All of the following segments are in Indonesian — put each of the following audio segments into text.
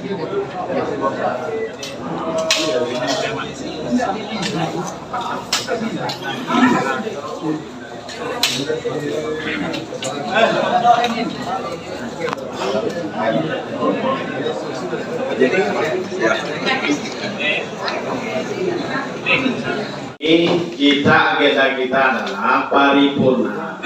Kita agenda kita adalah paripurna.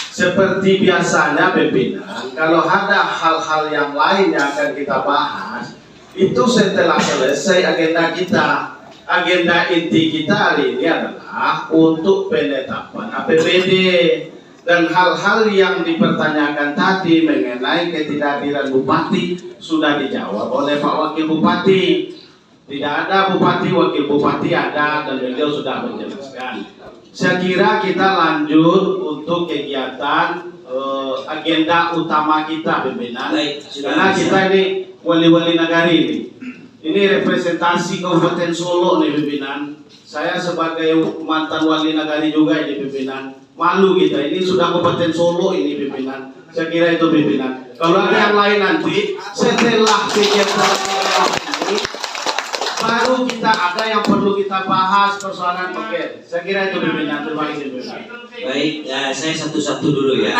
Seperti biasanya pimpinan, kalau ada hal-hal yang lain yang akan kita bahas, itu setelah selesai agenda kita. Agenda inti kita hari ini adalah untuk penetapan APBD dan hal-hal yang dipertanyakan tadi mengenai ketidakhadiran bupati sudah dijawab oleh Pak Wakil Bupati. Tidak ada bupati, wakil bupati ada, dan beliau sudah menjelaskan. Saya kira kita lanjut untuk kegiatan agenda utama kita, pimpinan. Karena kita ini wali-wali nagari ini. Ini representasi Kabupaten Solo nih, pimpinan. Saya sebagai mantan wali nagari juga ini, pimpinan. Malu kita, ini sudah Kabupaten Solo ini, pimpinan. Saya kira itu, pimpinan. Kalau ada yang lain nanti, setelah kegiatan ini, baru kita ada yang perlu kita bahas persoalan paket. Saya kira itu, pimpinan. Terima kasih, pimpinan. Baik, saya satu-satu dulu ya.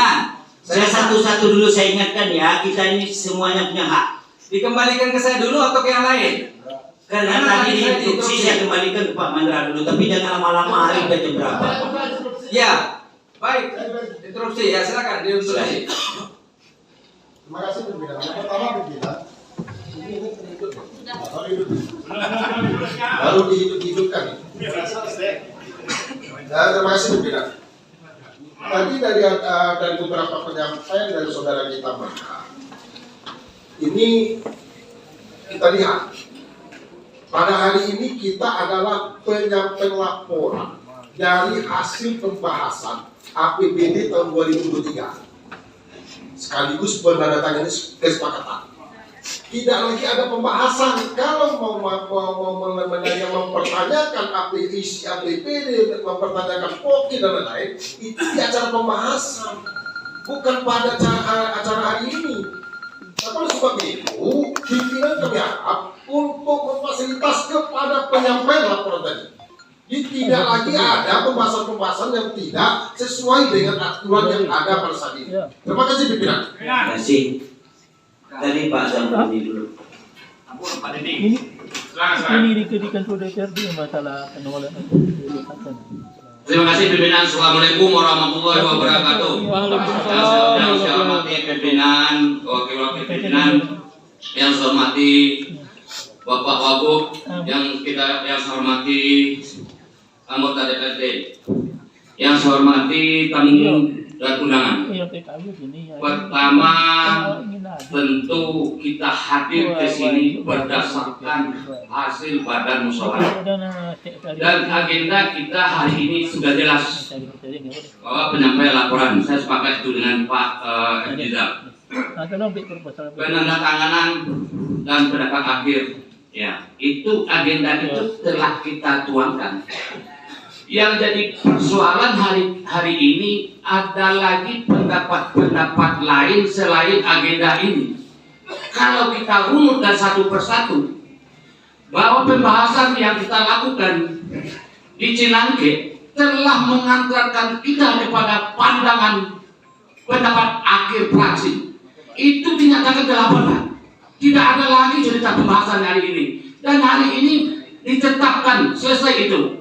Saya satu-satu dulu, saya ingatkan ya, kita ini semuanya punya hak. Dikembalikan ke saya dulu atau ke yang lain? Karena tadi diinstruksi saya kembalikan ke Pak Mandra dulu, tapi jangan lama-lama, hari udah jam berapa? Ya, baik. Interupsi ya, silakan diinstruksi. Terima kasih pimpinan. Yang pertama pimpinan, baru dihidupkan. Terima kasih pimpinan. Tadi dari beberapa penyampaian dari saudara kita maka ini kita lihat pada hari ini kita adalah penyampaian laporan dari hasil pembahasan APBD tahun 2023 sekaligus penandatanganan kesepakatan. Tidak lagi ada pembahasan. Kalau mau mempertanyakan isi APBD, mempertanyakan POKI dan lain-lain, itu di acara pembahasan, bukan pada acara hari ini. Nah, oleh sebab itu, pimpinan kami harap untuk memfasilitasi kepada penyampaian laporan tadi. Jadi tidak lagi ada pembahasan-pembahasan yang tidak sesuai dengan aturan yang ada pada saat ini. Terima kasih pimpinan. Terima kasih. Dari Pak Zamrudi dulu. Ini dikedikan sudah DPRD masalah pengelolaan. Terima kasih pimpinan. Assalamualaikum warahmatullahi wabarakatuh. Yang saya hormati pimpinan, wakil-wakil pimpinan, yang saya hormati Bapak Wagub, yang saya hormati anggota DPRD, yang saya hormati tamu dan undangan. Pertama, tentu kita hadir ke sini berdasarkan hasil badan musyawarah. Dan agenda kita hari ini sudah jelas bahwa penyampaian laporan. Saya sepakat itu dengan Pak Rizal. Penandatanganan dan pendapat akhir, ya itu agenda itu telah kita tuangkan. Yang jadi persoalan hari ini ada lagi pendapat-pendapat lain selain agenda ini. Kalau kita runutkan satu persatu, bahwa pembahasan yang kita lakukan di Cinangke telah mengantarkan kita kepada pandangan pendapat akhir fraksi. Itu dinyatakan ke-8. Tidak ada lagi cerita pembahasan hari ini. Dan hari ini ditetapkan selesai itu.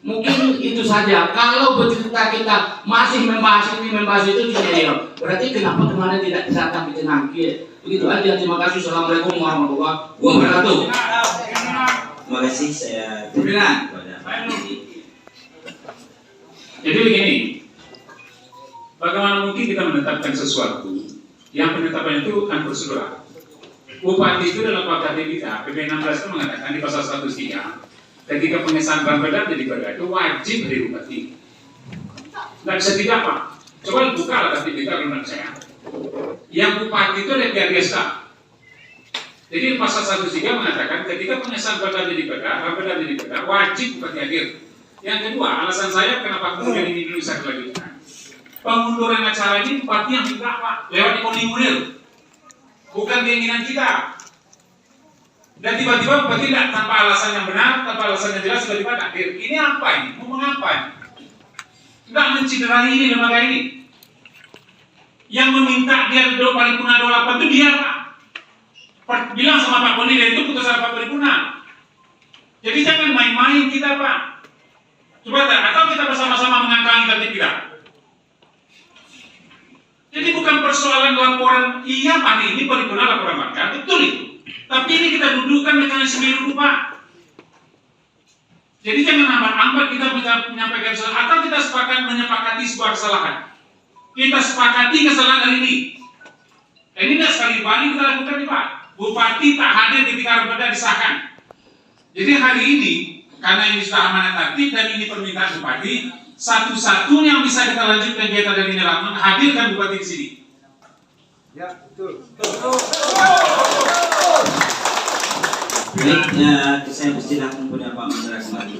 Mungkin itu saja. Kalau bercerita kita masih membahas ini, membahas itu, tidak. Berarti kenapa kemarin tidak datang ke Cinangke? Begitu aja. Terima kasih. Assalamualaikum warahmatullahi wabarakatuh. Terima kasih. Saya pimpinan. Jadi begini, bagaimana mungkin kita menetapkan sesuatu yang penetapan itu kan prosedural. Bupati itu dalam PKD kita, PP 16 itu mengatakan di pasal 103, ketika pengesahan Bapeda jadi Bapeda itu wajib dari bupati. Nggak bisa tidak Pak. Coba buka lah tapi kita menurut saya. Yang bupati itu DPRD staff. Jadi pasal 103 mengatakan ketika pengesahan Bapeda jadi Bapeda wajib bupati hadir. Yang kedua, alasan saya kenapa kemudian ini dulu bisa dilanjutkan. Pengunduran acara ini bupati yang minta Pak lewat komunimulir. Bukan keinginan kita. Dan tiba-tiba bupati tidak tanpa alasan yang benar, tanpa alasan yang jelas tiba-tiba hadir. Ini apa ini? Mau mengapa ini? Tidak menciderai ini lembaga ini. Yang meminta dia duduk paripurna 28 itu dia Pak. Bilang sama Pak Boni dan itu putusan Pak paripurna. Jadi jangan main-main kita Pak. Coba tak, atau kita bersama-sama mengangkat tapi tidak. Jadi bukan persoalan laporan, iya Pak ini paripurna laporan bangka, betul itu. Tapi ini kita dudukkan mekanisme dulu Pak. Jadi jangan ambat-ambat kita menyampaikan kesalahan, atau kita sepakat menyepakati sebuah kesalahan. Kita sepakati kesalahan hari ini. Ini tidak sekali kali kita lakukan nih Pak. Bupati tak hadir ketika Armada disahkan. Jadi hari ini, karena ini sudah amanat tertib dan ini permintaan Bupati, satu-satunya yang bisa kita lanjutkan kegiatan dari Nelaman, hadirkan Bupati di sini. Ya, betul. Baik, saya persilahkan kepada Pak Mandra kembali.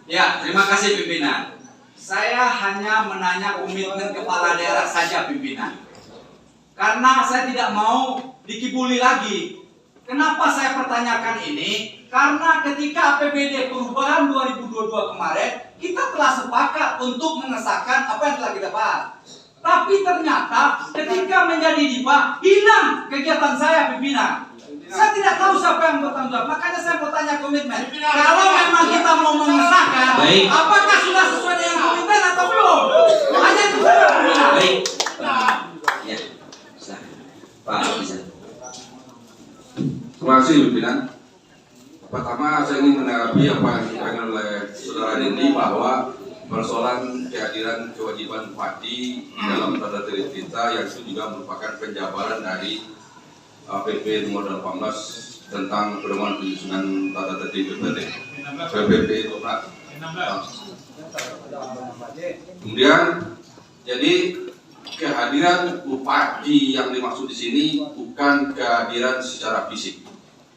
Ya, terima kasih pimpinan. Saya hanya menanya komitmen kepala daerah saja pimpinan. Karena saya tidak mau dikibuli lagi. Kenapa saya pertanyakan ini? Karena ketika APBD perubahan 2022 kemarin, kita telah sepakat untuk mengesahkan apa yang telah kita bahas. Tapi ternyata ketika menjadi DIPA, hilang kegiatan saya pimpinan. Saya tidak tahu siapa yang bertanggung jawab. Makanya saya mau tanya komitmen. Kalau memang kita mau mengesahkan, apakah sudah sesuai dengan komitmen atau belum? Hanya itu saja pimpinan. Baik. Ya. Pak bisa. Terima kasih pimpinan. Pertama saya ingin menanggapi apa yang disampaikan oleh saudara Dendi bahwa persoalan kehadiran kewajiban bupati dalam tata tertib kita yang itu juga merupakan penjabaran dari PP nomor 18 tentang pedoman penyusunan tata tertib PPP 12. Kemudian jadi kehadiran bupati yang dimaksud di sini bukan kehadiran secara fisik.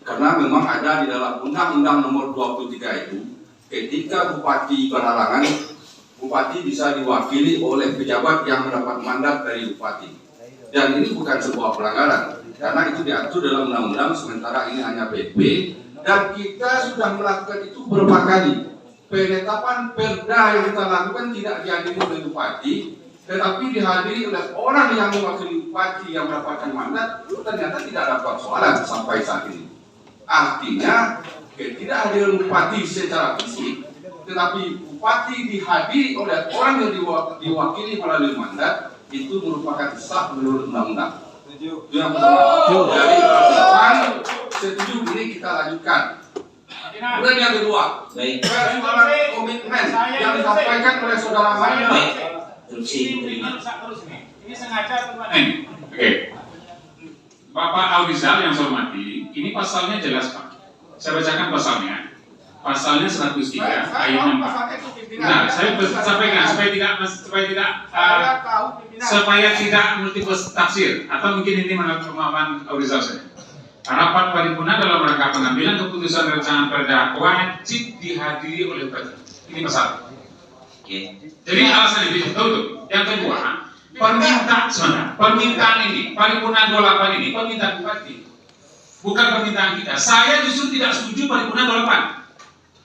Karena memang ada di dalam Undang-Undang nomor 23 itu, ketika bupati berhalangan, bupati bisa diwakili oleh pejabat yang mendapat mandat dari bupati. Dan ini bukan sebuah pelanggaran, karena itu diatur dalam undang-undang, sementara ini hanya PP, dan kita sudah melakukan itu beberapa kali. Penetapan perda yang kita lakukan tidak dihadiri oleh bupati, tetapi dihadiri oleh orang yang mewakili bupati yang mendapatkan mandat, ternyata tidak ada persoalan sampai saat ini. Artinya ketidakhadiran bupati secara fisik, tetapi bupati dihadiri oleh orang yang diwakili melalui mandat, itu merupakan sah menurut undang-undang. Itu yang pertama. Jadi persoalan setuju ini kita lanjutkan. Kemudian yang kedua, persoalan komitmen yang disampaikan oleh saudara Maria. Ini sengaja atau gimana? Oke. Bapak Audizal yang saya hormati, ini pasalnya jelas Pak. Saya bacakan pasalnya. Pasalnya 103 ayat 4. Nah, saya sampaikan supaya tidak multiple tafsir atau mungkin ini menurut pemahaman Audizal saya. Rapat paripurna dalam rangka pengambilan keputusan rancangan perda wajib dihadiri oleh bupati. Ini pasal. Jadi alasan itu betul. Yang kedua, permintaan ini, paripurna 28 ini permintaan bupati, bukan permintaan kita. Saya justru tidak setuju paripurna 28.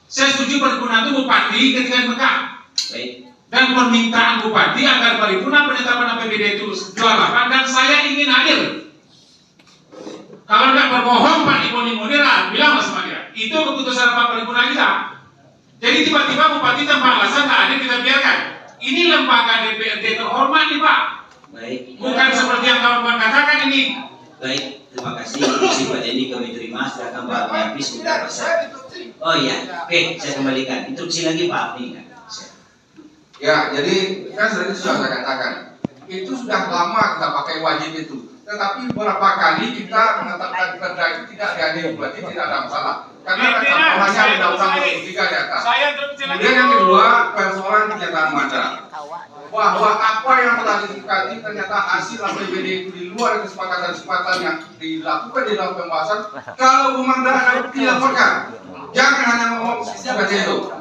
Saya setuju paripurna itu bupati ketika di Mekah. Dan permintaan bupati agar paripurna penetapan APBD itu 28 dan saya ingin hadir. Kalau tidak berbohong Pak Iboni Munira, bilang sama dia. Itu keputusan Pak paripurna kita. Jadi tiba-tiba bupati tanpa alasan tak hadir, kita biarkan. Ini lembaga DPRD terhormat nih Pak. Baik. Bukan seperti yang kawan-kawan katakan ini. Baik, terima kasih. Instruksi Pak Dendi kami terima. Silakan Pak Menpis untuk pasal. Oh iya, oke, saya kembalikan. Instruksi lagi Pak Abdi kan. Ya, jadi kan sudah saya katakan, itu sudah lama kita pakai wajib itu. Tetapi beberapa kali kita menetapkan perda itu tidak dihadiri, berarti tidak ada masalah. Karena contohnya undang-undang 23 di atas. Kemudian yang kedua, persoalan kenyataan mandat. Bahwa apa yang telah disepakati ternyata hasil APBD itu di luar kesepakatan-kesepakatan yang dilakukan di dalam pembahasan. Kalau pemandangan dilaporkan, jangan hanya ngomong seperti itu.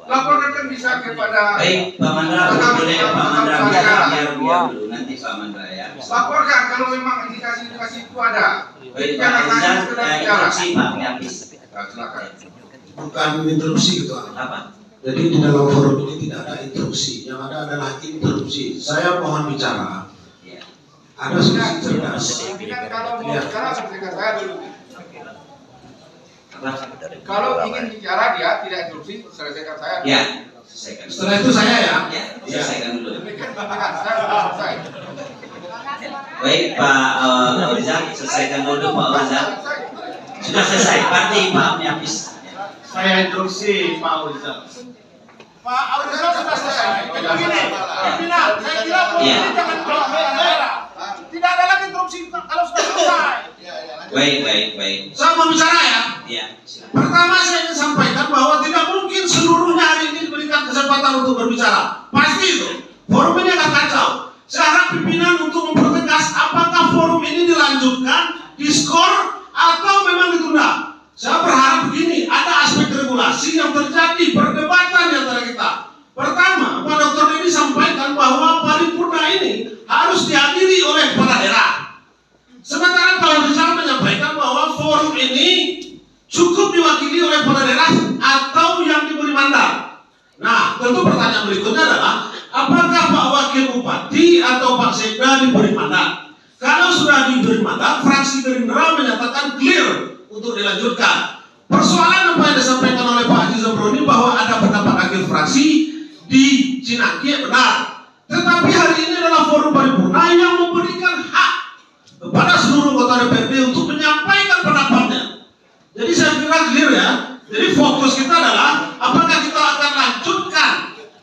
Laporkan bisa kepada. Baik, Pak Mandra, boleh Pak Mandra biar dulu nanti Pak Mandra ya. Laporkan kalau memang indikasi-indikasi itu ada. Baik, Jangan Pak hanya Rizal, sekedar bicara. instruksi Pak Yapis. Nah, silakan. Bukan interupsi gitu. Apa? Jadi di dalam forum ini tidak ada interupsi, yang ada adalah interupsi. Saya mohon bicara. Ya. Ada solusi cerdas. Tapi kan kalau mau Ya. bicara selesaikan saya dulu. Apa? Kalau ingin bicara dia tidak interupsi, selesaikan saya. Ya, selesaikan. Setelah itu saya ya. Ya, selesaikan dulu. Demikian pimpinan, saya sudah selesai. Baik, Pak Rizal, selesaikan dulu Pak Rizal. Sudah selesai. Berarti Pak Yapis. Saya interupsi Pak Rizal. Pak Audrey sudah selesai. Begini, pimpinan, saya kira Iya. ini jangan daerah. Tidak ada lagi interupsi kalau sudah selesai. Baik. Saya mau bicara ya. Ya, silakan. Pertama saya ingin sampaikan bahwa tidak mungkin seluruhnya hari ini diberikan kesempatan untuk berbicara. Pasti itu. Forum ini akan kacau. Saya harap pimpinan untuk mempertegas apakah forum ini dilanjutkan, diskor, atau memang ditunda. Saya berharap begini, ada aspek regulasi yang terjadi perdebatan di antara kita. Pertama, Pak Dr. Dedi sampaikan bahwa paripurna ini harus dihadiri oleh kepala daerah. Sementara Pak Rizal menyampaikan bahwa forum ini cukup diwakili oleh kepala daerah atau yang diberi mandat. Nah, tentu pertanyaan berikutnya adalah apakah Pak Wakil Bupati atau Pak Sekda diberi mandat? Kalau sudah diberi mandat, fraksi Gerindra menyatakan clear untuk dilanjutkan. Persoalan apa yang disampaikan oleh Pak Haji Zamroni bahwa ada pendapat akhir fraksi di Cinangki benar. Tetapi hari ini adalah forum paripurna yang memberikan hak kepada seluruh anggota DPRD untuk menyampaikan pendapatnya. Jadi saya kira clear ya. Jadi fokus kita adalah apakah kita akan lanjutkan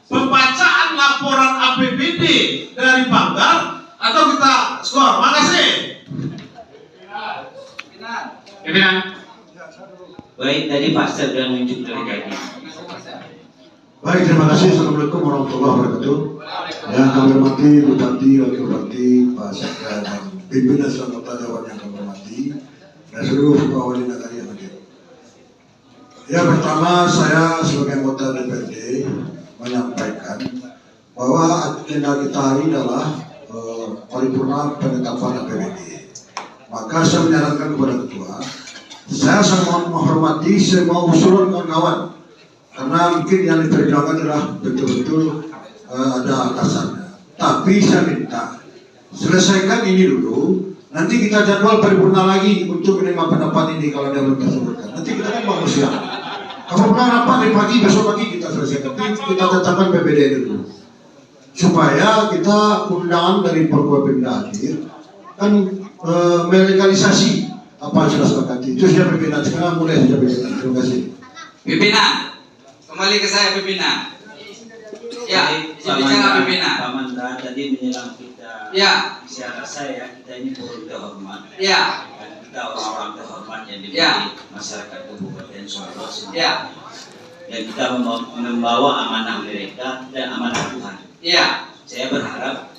pembacaan laporan APBD dari Banggar atau kita skor. Makasih. Pimpinan. Baik, tadi Pak sudah menunjuk dari Gaji. Baik, terima kasih. Assalamualaikum warahmatullahi wabarakatuh. Yang kami hormati Bupati, Wakil Bupati, Pak Sekda, dan pimpinan anggota Dewan yang kami hormati, dan seluruh Pak Wali Negara yang hadir. Ya, pertama saya sebagai anggota DPRD menyampaikan bahwa agenda kita hari adalah paripurna penetapan APBD. Maka saya menyarankan kepada ketua, saya sangat menghormati semua usulan kawan-kawan. Karena mungkin yang diperjuangkan adalah betul-betul ada alasannya. Tapi saya minta selesaikan ini dulu. Nanti kita jadwal paripurna lagi untuk menerima pendapat ini kalau dia belum tersebutkan. Nanti kita kan bangun siang. Kalau rapat dari pagi besok pagi kita selesaikan. Tapi kita tetapkan PBD dulu. Supaya kita undangan dari Pergub Pemda hadir kan melegalisasi apa yang sudah sepakati. Itu sudah pimpinan. Sekarang mulai sudah pimpinan. Terima kasih. Pimpinan, kembali ke saya pimpinan. Ya, bicara pimpinan. Pak Mandra tadi menyerang kita. Ya. Saya rasa ya kita ini perlu terhormat. Ya. Kita orang-orang terhormat yang dimiliki Ya. masyarakat Kabupaten Solo semua. Ya. Dan kita membawa amanah mereka dan amanah Tuhan. Ya. Saya berharap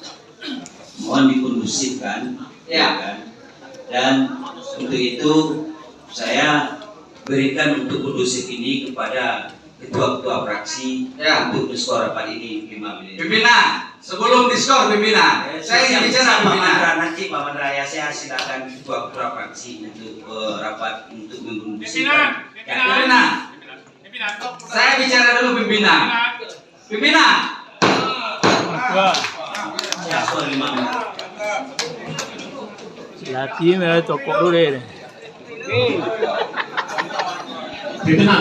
mohon dikondusifkan, Ya. kan? Dan untuk itu saya berikan untuk kondusif ini kepada ketua-ketua fraksi Ya. untuk diskor rapat ini 5 menit. Pimpinan, sebelum diskor pimpinan, saya ingin bicara Pak pimpinan. Mandra, nanti Pak Mandra ya saya silakan ketua-ketua fraksi untuk rapat untuk mengkondusifkan. Pimpinan, saya bicara dulu pimpinan. Pimpinan. Wah, Ya, skor 5 menit. latih mereka cokok dulu deh. Pimpinan.